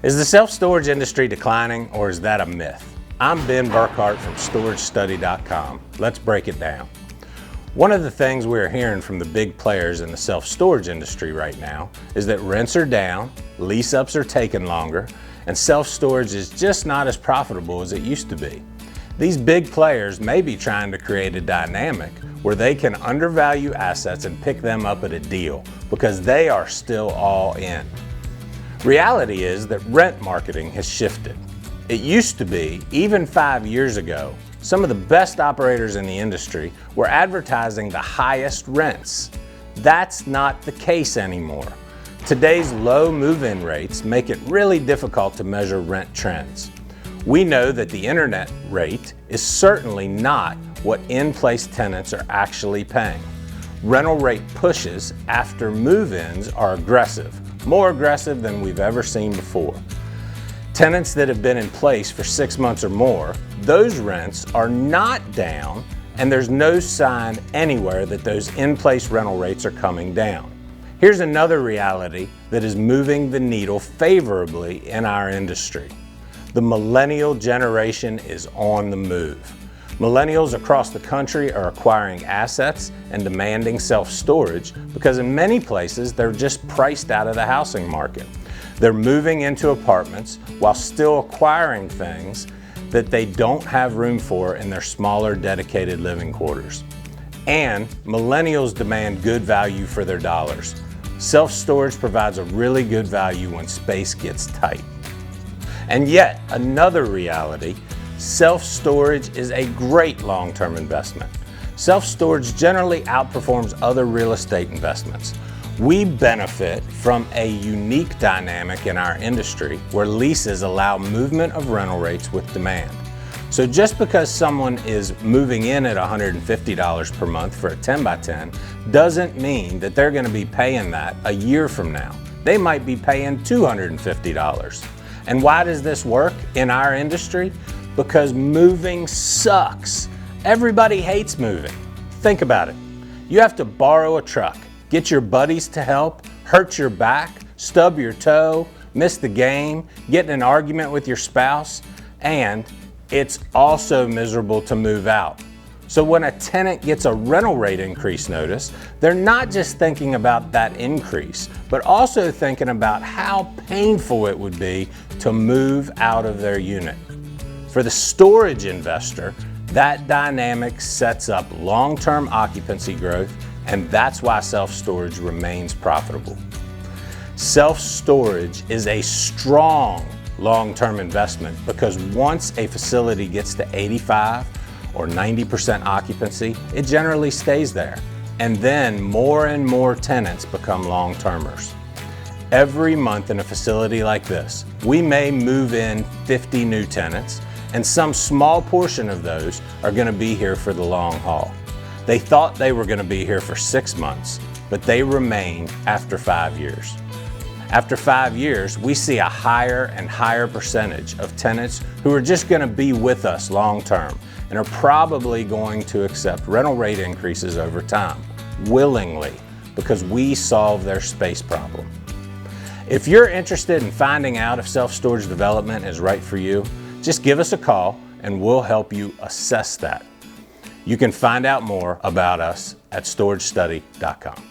Is the self-storage industry declining, or is that a myth? I'm Ben Burkhart from StorageStudy.com. Let's break it down. One of the things we're hearing from the big players in the self-storage industry right now is that rents are down, lease-ups are taking longer, and self-storage is just not as profitable as it used to be. These big players may be trying to create a dynamic where they can undervalue assets and pick them up at a deal because they are still all in. Reality is that rent marketing has shifted. It used to be, even 5 years ago, some of the best operators in the industry were advertising the highest rents. That's not the case anymore. Today's low move-in rates make it really difficult to measure rent trends. We know that the internet rate is certainly not what in-place tenants are actually paying. Rental rate pushes after move-ins are aggressive, more aggressive than we've ever seen before. Tenants that have been in place for 6 months or more, those rents are not down, and there's no sign anywhere that those in-place rental rates are coming down. Here's another reality that is moving the needle favorably in our industry. The millennial generation is on the move. Millennials across the country are acquiring assets and demanding self-storage because in many places they're just priced out of the housing market. They're moving into apartments while still acquiring things that they don't have room for in their smaller dedicated living quarters. And millennials demand good value for their dollars. Self-storage provides a really good value when space gets tight. And yet, another reality, self-storage is a great long-term investment. Self-storage generally outperforms other real estate investments. We benefit from a unique dynamic in our industry where leases allow movement of rental rates with demand. So just because someone is moving in at $150 per month for a 10 by 10 doesn't mean that they're going to be paying that a year from now. They might be paying $250. And why does this work in our industry? Because moving sucks. Everybody hates moving. Think about it. You have to borrow a truck, get your buddies to help, hurt your back, stub your toe, miss the game, get in an argument with your spouse, and it's also miserable to move out. So when a tenant gets a rental rate increase notice, they're not just thinking about that increase, but also thinking about how painful it would be to move out of their unit. For the storage investor, that dynamic sets up long-term occupancy growth, and that's why self-storage remains profitable. Self-storage is a strong long-term investment because once a facility gets to 85 or 90% occupancy, it generally stays there. And then more and more tenants become long-termers. Every month in a facility like this, we may move in 50 new tenants, and some small portion of those are going to be here for the long haul. They thought they were going to be here for 6 months, but they remain after 5 years. After 5 years, we see a higher and higher percentage of tenants who are just going to be with us long term and are probably going to accept rental rate increases over time, willingly, because we solve their space problem. If you're interested in finding out if self-storage development is right for you, just give us a call and we'll help you assess that. You can find out more about us at StorageStudy.com.